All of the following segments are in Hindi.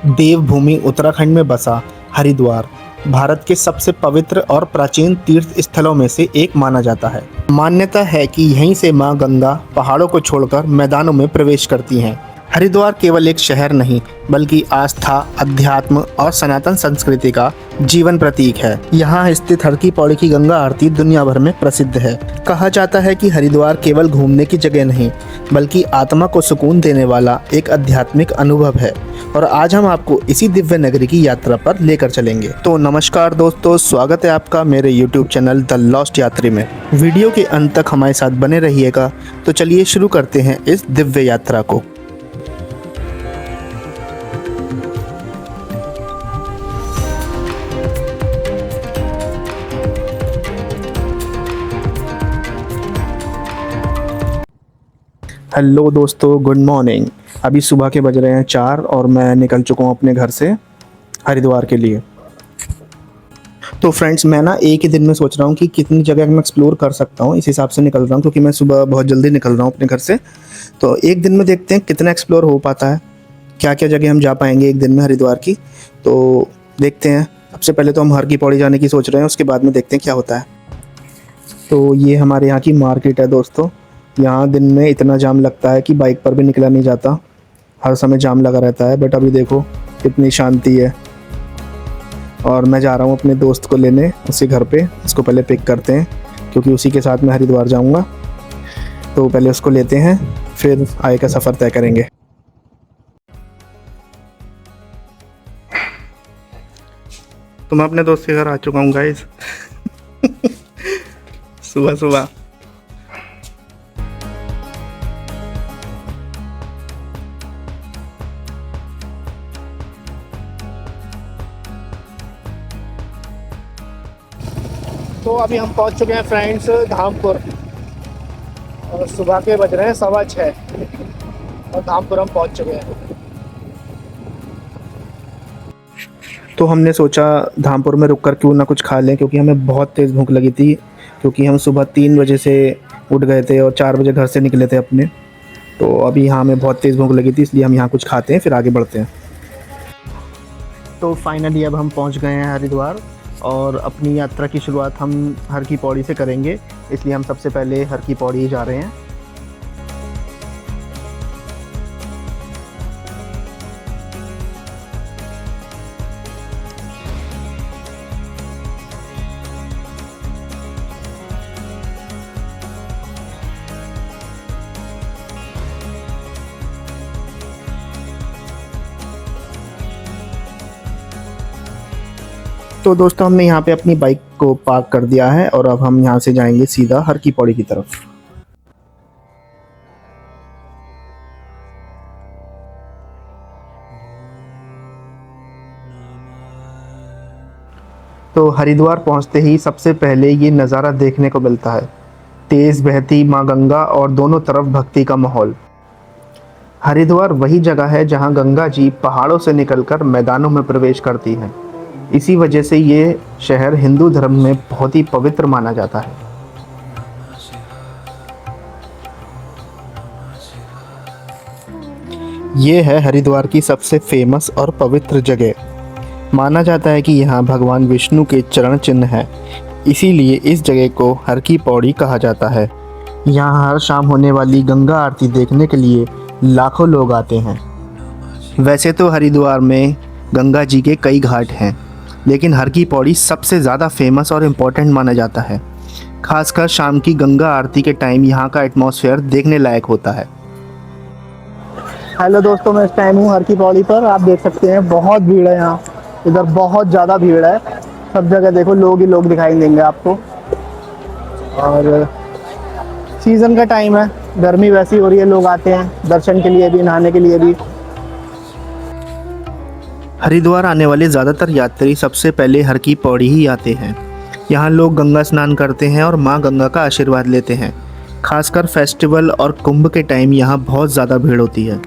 देवभूमि उत्तराखंड में बसा हरिद्वार भारत के सबसे पवित्र और प्राचीन तीर्थ स्थलों में से एक माना जाता है। मान्यता है कि यहीं से मां गंगा पहाड़ों को छोड़कर मैदानों में प्रवेश करती हैं। हरिद्वार केवल एक शहर नहीं बल्कि आस्था, अध्यात्म और सनातन संस्कृति का जीवन प्रतीक है। यहाँ स्थित हर की पौड़ी की गंगा आरती दुनिया भर में प्रसिद्ध है। कहा जाता है कि हरिद्वार केवल घूमने की जगह नहीं बल्कि आत्मा को सुकून देने वाला एक आध्यात्मिक अनुभव है और आज हम आपको इसी दिव्य नगरी की यात्रा पर लेकर चलेंगे। तो नमस्कार दोस्तों, स्वागत है आपका मेरे YouTube चैनल द लॉस्ट यात्री में। वीडियो के अंत तक हमारे साथ बने रहिएगा। तो चलिए शुरू करते हैं इस दिव्य यात्रा को। हेलो दोस्तों, गुड मॉर्निंग। अभी सुबह के बज रहे हैं 4 और मैं निकल चुका हूँ अपने घर से हरिद्वार के लिए। तो फ्रेंड्स, मैं ना एक ही दिन में सोच रहा हूँ कि कितनी जगह मैं एक्सप्लोर कर सकता हूँ, इस हिसाब से निकल रहा हूँ क्योंकि मैं सुबह बहुत जल्दी निकल रहा हूँ अपने घर से। तो एक दिन में देखते हैं कितना एक्सप्लोर हो पाता है, क्या क्या जगह हम जा पाएंगे एक दिन में हरिद्वार की। तो देखते हैं। सबसे पहले तो हम हर की पौड़ी जाने की सोच रहे हैं, उसके बाद में देखते हैं क्या होता है। तो ये हमारे यहाँ की मार्केट है दोस्तों। यहाँ दिन में इतना जाम लगता है कि बाइक पर भी निकला नहीं जाता, हर समय जाम लगा रहता है। बट अभी देखो कितनी शांति है। और मैं जा रहा हूँ अपने दोस्त को लेने उसके घर पे। उसको पहले पिक करते हैं क्योंकि उसी के साथ मैं हरिद्वार जाऊँगा। तो पहले उसको लेते हैं, फिर आगे का सफ़र तय करेंगे। तो मैं अपने दोस्त के घर आ चुका हूँ गाइस सुबह सुबह। तो अभी हम पहुंच चुके हैं फ्रेंड्स धामपुर और सुबह के बज रहे हैं 6:15 और धामपुर हम पहुंच चुके हैं। तो हमने सोचा धामपुर में रुककर क्यों ना कुछ खा लें, क्योंकि हमें बहुत तेज़ भूख लगी थी। क्योंकि हम सुबह 3 बजे से उठ गए थे और 4 बजे घर से निकले थे अपने। तो अभी यहाँ हमें बहुत तेज़ भूख लगी थी, इसलिए हम यहाँ कुछ खाते हैं फिर आगे बढ़ते हैं। तो फाइनली अब हम पहुँच गए हैं हरिद्वार और अपनी यात्रा की शुरुआत हम हर की पौड़ी से करेंगे, इसलिए हम सबसे पहले हर की पौड़ी जा रहे हैं। तो दोस्तों, हमने यहाँ पे अपनी बाइक को पार्क कर दिया है और अब हम यहाँ से जाएंगे सीधा हर की पौड़ी की तरफ। तो हरिद्वार पहुँचते ही सबसे पहले ये नज़ारा देखने को मिलता है, तेज़ बहती माँ गंगा और दोनों तरफ भक्ति का माहौल। हरिद्वार वही जगह है जहाँ गंगा जी पहाड़ों से निकलकर मैदानों में प्रवेश करती हैं। इसी वजह से ये शहर हिंदू धर्म में बहुत ही पवित्र माना जाता है। ये है हरिद्वार की सबसे फेमस और पवित्र जगह। माना जाता है कि यहाँ भगवान विष्णु के चरण चिन्ह हैं, इसीलिए इस जगह को हर की पौड़ी कहा जाता है। यहाँ हर शाम होने वाली गंगा आरती देखने के लिए लाखों लोग आते हैं। वैसे तो हरिद्वार में गंगा जी के कई घाट हैं, लेकिन हर की पौड़ी सबसे ज़्यादा फेमस और इम्पोर्टेंट माना जाता है। खासकर शाम की गंगा आरती के टाइम यहाँ का एटमॉस्फेयर देखने लायक होता है। हेलो दोस्तों, मैं इस टाइम हूँ हर की पौड़ी पर। आप देख सकते हैं बहुत भीड़ है यहाँ, इधर बहुत ज़्यादा भीड़ है। सब जगह देखो लोग ही लोग दिखाई देंगे आपको। और सीज़न का टाइम है, गर्मी वैसी हो रही है, लोग आते हैं दर्शन के लिए भी, नहाने के लिए भी। हरिद्वार आने वाले ज़्यादातर यात्री सबसे पहले हर की पौड़ी ही आते हैं। यहाँ लोग गंगा स्नान करते हैं और माँ गंगा का आशीर्वाद लेते हैं। खासकर फेस्टिवल और कुंभ के टाइम यहाँ बहुत ज़्यादा भीड़ होती है।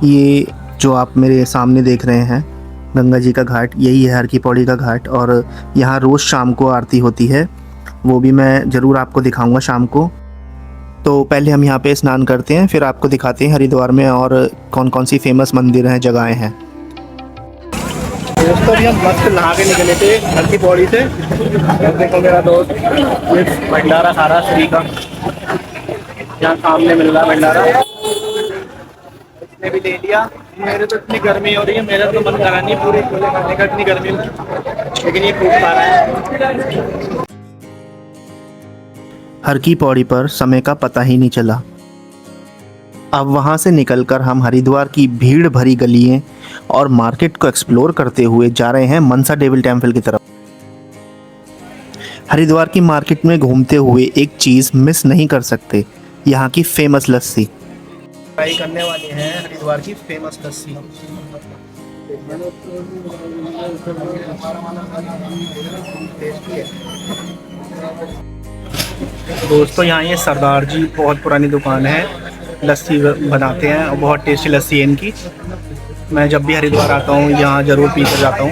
ये जो आप मेरे सामने देख रहे हैं गंगा जी का घाट, यही है हर की पौड़ी का घाट। और यहाँ रोज़ शाम को आरती होती है, वो भी मैं ज़रूर आपको दिखाऊंगा शाम को। तो पहले हम यहाँ पे स्नान करते हैं, फिर आपको दिखाते हैं हरिद्वार में और कौन कौन सी फेमस मंदिर हैं, जगहें हैं। दोस्तों अभी हम मस्त नहा के निकले थे हर की पौड़ी से। देखो मेरा दोस्त ये भंडारा खा रहा श्री का, यहाँ सामने मिल रहा है भंडारा, इसने भी ले लिया। मेरे तो इतनी गर्मी हो रही है, मेरा तो मन करा नहीं पूरे छोले खाने का इतनी गर्मी में, लेकिन ये खूब खा रहा है। हर की पौड़ी पर समय का पता ही नहीं चला। अब वहाँ से निकलकर हम हरिद्वार की भीड़ भरी गलियाँ और मार्केट को एक्सप्लोर करते हुए जा रहे हैं मनसा देवी टेम्पल की तरफ। हरिद्वार की मार्केट में घूमते हुए एक चीज़ मिस नहीं कर सकते, यहाँ की फेमस लस्सी। ट्राई करने वाले हैं हरिद्वार की फेमस लस्सी। दोस्तों यहाँ ये सरदार जी बहुत पुरानी दुकान है, लस्सी बनाते हैं और बहुत टेस्टी लस्सी है इनकी। मैं जब भी हरिद्वार आता हूँ यहाँ ज़रूर पी कर जाता हूँ।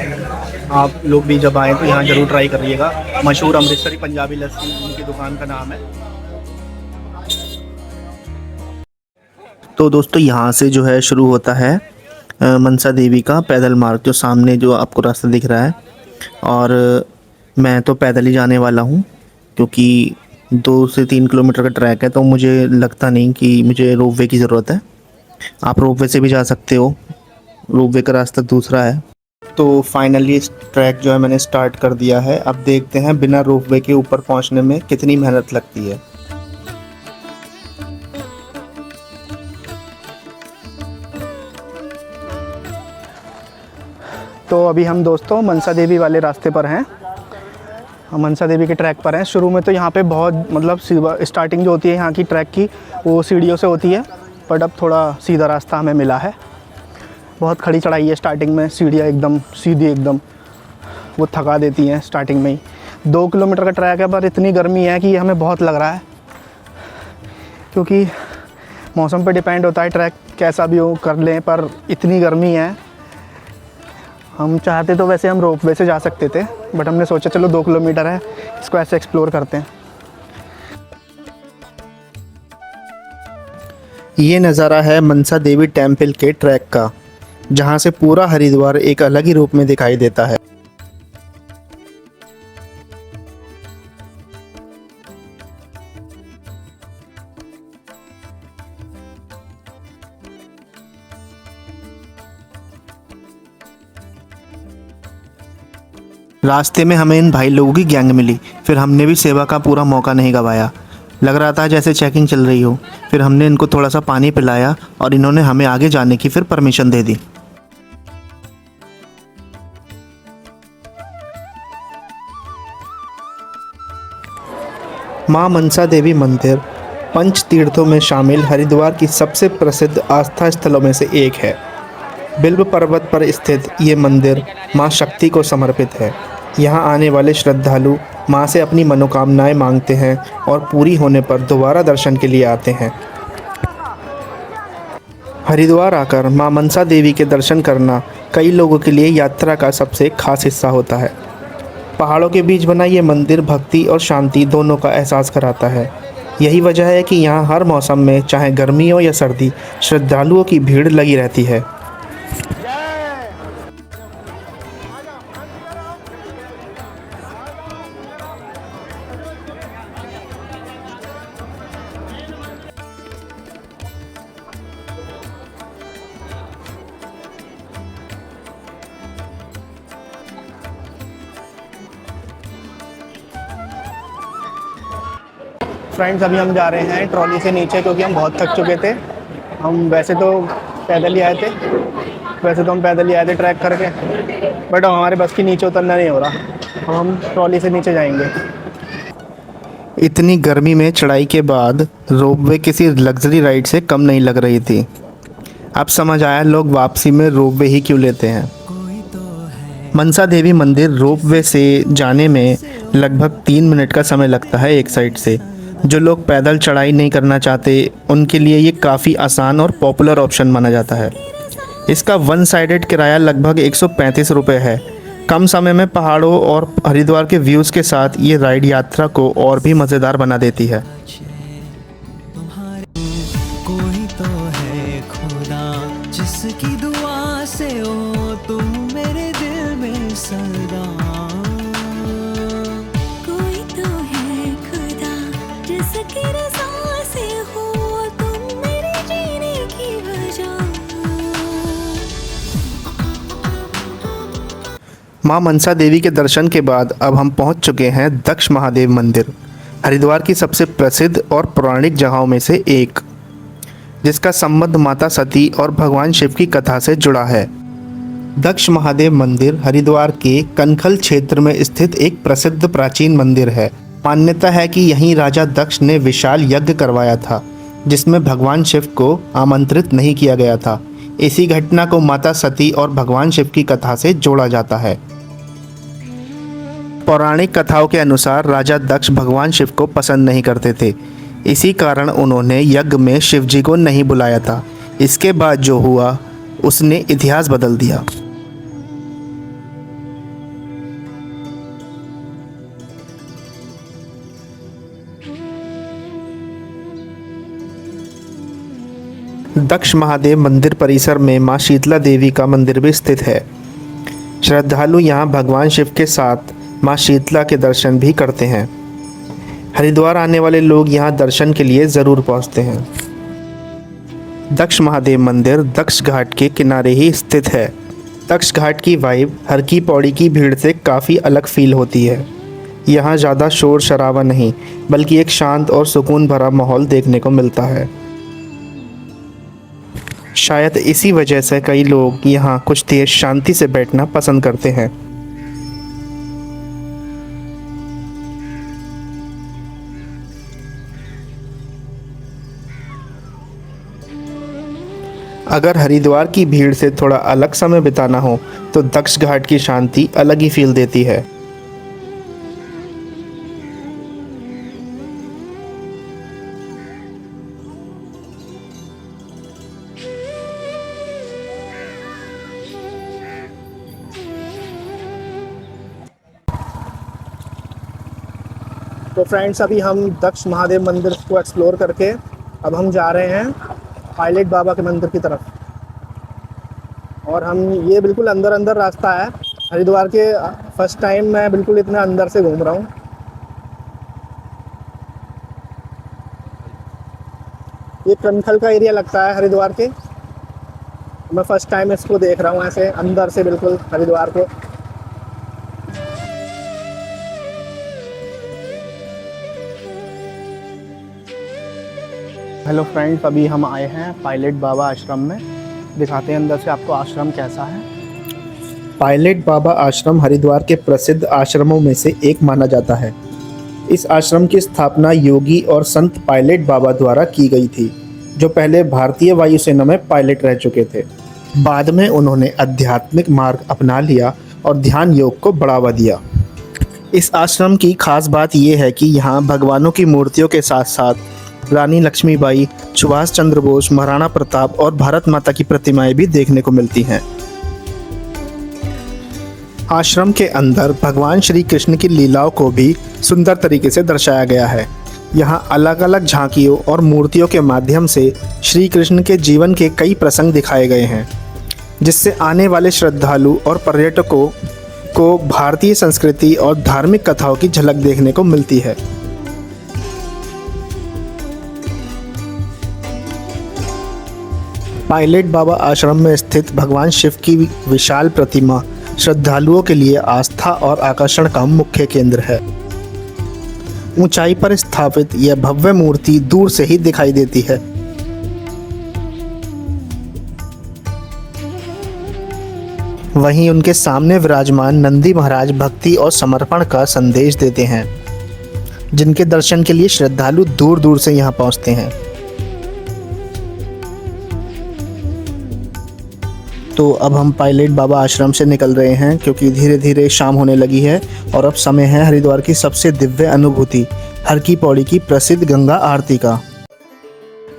आप लोग भी जब आएँ तो यहाँ ज़रूर ट्राई करिएगा। मशहूर अमृतसरी पंजाबी लस्सी इनकी दुकान का नाम है। तो दोस्तों यहाँ से जो है शुरू होता है मनसा देवी का पैदल मार्ग, जो सामने जो आपको रास्ता दिख रहा है। और मैं तो पैदल ही जाने वाला हूँ, क्योंकि 2 से 3 किलोमीटर का ट्रैक है, तो मुझे लगता नहीं कि मुझे रोपवे की ज़रूरत है। आप रोपवे से भी जा सकते हो, रोपवे का रास्ता दूसरा है। तो फाइनली इस ट्रैक जो है मैंने स्टार्ट कर दिया है। अब देखते हैं बिना रोपवे के ऊपर पहुंचने में कितनी मेहनत लगती है। तो अभी हम दोस्तों मनसा देवी वाले रास्ते पर हैं, हम मनसा देवी के ट्रैक पर हैं। शुरू में तो यहाँ पे बहुत मतलब स्टार्टिंग जो होती है यहाँ की ट्रैक की वो सीढ़ियों से होती है, बट अब थोड़ा सीधा रास्ता हमें मिला है। बहुत खड़ी चढ़ाई है स्टार्टिंग में, सीढ़ियाँ एकदम सीधी एकदम वो थका देती हैं स्टार्टिंग में ही। 2 किलोमीटर का ट्रैक है, पर इतनी गर्मी है कि ये हमें बहुत लग रहा है, क्योंकि मौसम पे डिपेंड होता है ट्रैक कैसा भी हो कर लें, पर इतनी गर्मी है। हम चाहते तो वैसे हम रोपवे से जा सकते थे, बट हमने सोचा चलो 2 किलोमीटर है, इसको ऐसे एक्सप्लोर करते हैं। ये नज़ारा है मनसा देवी टेम्पल के ट्रैक का, जहाँ से पूरा हरिद्वार एक अलग ही रूप में दिखाई देता है। रास्ते में हमें इन भाई लोगों की गैंग मिली, फिर हमने भी सेवा का पूरा मौका नहीं गंवाया। लग रहा था जैसे चेकिंग चल रही हो। फिर हमने इनको थोड़ा सा पानी पिलाया और इन्होंने हमें आगे जाने की फिर परमिशन दे दी। मां मनसा देवी मंदिर पंच तीर्थों में शामिल हरिद्वार की सबसे प्रसिद्ध आस्था स्थलों में से एक है। बिल्व पर्वत पर स्थित ये मंदिर मां शक्ति को समर्पित है। यहाँ आने वाले श्रद्धालु मां से अपनी मनोकामनाएं मांगते हैं और पूरी होने पर दोबारा दर्शन के लिए आते हैं। हरिद्वार आकर मां मनसा देवी के दर्शन करना कई लोगों के लिए यात्रा का सबसे खास हिस्सा होता है। पहाड़ों के बीच बना ये मंदिर भक्ति और शांति दोनों का एहसास कराता है। यही वजह है कि यहाँ हर मौसम में, चाहे गर्मी हो या सर्दी, श्रद्धालुओं की भीड़ लगी रहती है। फ्रेंड्स अभी हम जा रहे हैं ट्रॉली से नीचे, क्योंकि हम बहुत थक चुके थे। हम वैसे तो पैदल ही आए थे, ट्रैक करके, बट हमारे बस की नीचे उतरना नहीं हो रहा। हम ट्रॉली से नीचे जाएंगे। इतनी गर्मी में चढ़ाई के बाद रोपवे किसी लग्जरी राइड से कम नहीं लग रही थी। अब समझ आया लोग वापसी में रोपवे ही क्यों लेते हैं। मनसा देवी मंदिर रोपवे से जाने में लगभग 3 मिनट का समय लगता है एक साइड से। जो लोग पैदल चढ़ाई नहीं करना चाहते उनके लिए ये काफ़ी आसान और पॉपुलर ऑप्शन माना जाता है। इसका वन साइडेड किराया लगभग 135 रुपये है। कम समय में पहाड़ों और हरिद्वार के व्यूज़ के साथ ये राइड यात्रा को और भी मज़ेदार बना देती है। कोई तो है खुदा जिसकी दुआ से हो तुम मेरे दिल में सदा। कोई तो है खुदा जिसकी रज़ा से हो तुम मेरे जीने की वजह। मां मनसा देवी के दर्शन के बाद अब हम पहुंच चुके हैं दक्ष महादेव मंदिर, हरिद्वार की सबसे प्रसिद्ध और पौराणिक जगहों में से एक, जिसका संबंध माता सती और भगवान शिव की कथा से जुड़ा है। दक्ष महादेव मंदिर हरिद्वार के कनखल क्षेत्र में स्थित एक प्रसिद्ध प्राचीन मंदिर है। मान्यता है कि यहीं राजा दक्ष ने विशाल यज्ञ करवाया था, जिसमें भगवान शिव को आमंत्रित नहीं किया गया था। इसी घटना को माता सती और भगवान शिव की कथा से जोड़ा जाता है। पौराणिक कथाओं के अनुसार राजा दक्ष भगवान शिव को पसंद नहीं करते थे, इसी कारण उन्होंने यज्ञ में शिव जी को नहीं बुलाया था। इसके बाद जो हुआ उसने इतिहास बदल दिया। दक्ष महादेव मंदिर परिसर में मां शीतला देवी का मंदिर भी स्थित है। श्रद्धालु यहां भगवान शिव के साथ मां शीतला के दर्शन भी करते हैं। हरिद्वार आने वाले लोग यहां दर्शन के लिए ज़रूर पहुंचते हैं। दक्ष महादेव मंदिर दक्ष घाट के किनारे ही स्थित है। दक्ष घाट की वाइब हर की पौड़ी की भीड़ से काफ़ी अलग फील होती है। यहाँ ज़्यादा शोर शराबा नहीं, बल्कि एक शांत और सुकून भरा माहौल देखने को मिलता है। शायद इसी वजह से कई लोग यहाँ कुछ देर शांति से बैठना पसंद करते हैं। अगर हरिद्वार की भीड़ से थोड़ा अलग समय बिताना हो तो दक्ष घाट की शांति अलग ही फील देती है। तो फ्रेंड्स, अभी हम दक्ष महादेव मंदिर को एक्सप्लोर करके अब हम जा रहे हैं पायलट बाबा के मंदिर की तरफ। और हम ये बिल्कुल अंदर अंदर रास्ता है हरिद्वार के। फर्स्ट टाइम मैं बिल्कुल इतना अंदर से घूम रहा हूँ। ये कनखल का एरिया लगता है हरिद्वार के। मैं फर्स्ट टाइम इसको देख रहा हूँ ऐसे अंदर से बिल्कुल हरिद्वार को। हेलो फ्रेंड्स, अभी हम आए हैं पायलट बाबा आश्रम में। दिखाते हैं अंदर से आपको आश्रम कैसा है। पायलट बाबा आश्रम हरिद्वार के प्रसिद्ध आश्रमों में से एक माना जाता है। इस आश्रम की स्थापना योगी और संत पायलट बाबा द्वारा की गई थी, जो पहले भारतीय वायुसेना में पायलट रह चुके थे। बाद में उन्होंने आध्यात्मिक मार्ग अपना लिया और ध्यान योग को बढ़ावा दिया। इस आश्रम की खास बात यह है कि यहाँ भगवानों की मूर्तियों के साथ साथ रानी लक्ष्मीबाई, सुभाष चंद्र बोस, महाराणा प्रताप और भारत माता की प्रतिमाएं भी देखने को मिलती हैं। आश्रम के अंदर भगवान श्री कृष्ण की लीलाओं को भी सुंदर तरीके से दर्शाया गया है। यहाँ अलग अलग झांकियों और मूर्तियों के माध्यम से श्री कृष्ण के जीवन के कई प्रसंग दिखाए गए हैं, जिससे आने वाले श्रद्धालु और पर्यटकों को भारतीय संस्कृति और धार्मिक कथाओं की झलक देखने को मिलती है। पायलट बाबा आश्रम में स्थित भगवान शिव की विशाल प्रतिमा श्रद्धालुओं के लिए आस्था और आकर्षण का मुख्य केंद्र है। ऊंचाई पर स्थापित यह भव्य मूर्ति दूर से ही दिखाई देती है। वहीं उनके सामने विराजमान नंदी महाराज भक्ति और समर्पण का संदेश देते हैं, जिनके दर्शन के लिए श्रद्धालु दूर दूर से यहाँ पहुँचते हैं। तो अब हम पायलट बाबा आश्रम से निकल रहे हैं, क्योंकि धीरे धीरे शाम होने लगी है और अब समय है हरिद्वार की सबसे दिव्य अनुभूति हर की पौड़ी की प्रसिद्ध गंगा आरती का।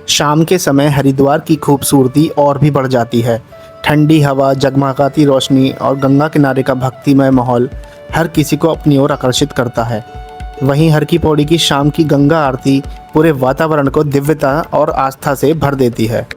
शाम के समय हरिद्वार की खूबसूरती और भी बढ़ जाती है। ठंडी हवा, जगमगाती रोशनी और गंगा किनारे का भक्तिमय माहौल हर किसी को अपनी ओर आकर्षित करता है। वहीं हर की पौड़ी की शाम की गंगा आरती पूरे वातावरण को दिव्यता और आस्था से भर देती है।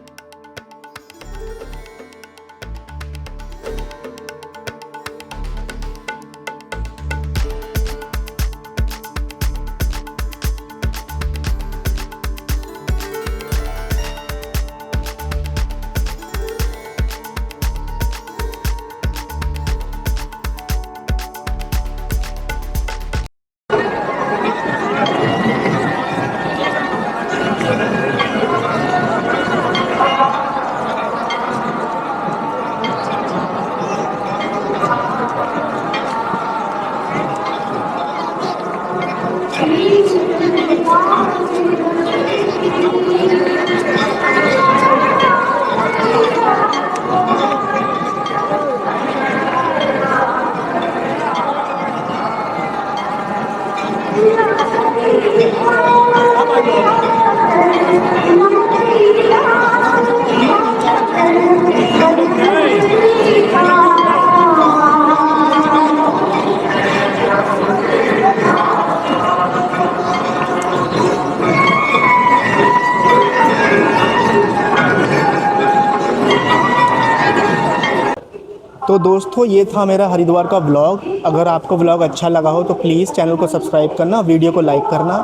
तो दोस्तों ये था मेरा हरिद्वार का व्लॉग। अगर आपको व्लॉग अच्छा लगा हो तो प्लीज़ चैनल को सब्सक्राइब करना, वीडियो को लाइक करना।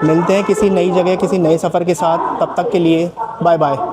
मिलते हैं किसी नई जगह, किसी नए सफ़र के साथ। तब तक के लिए बाय बाय।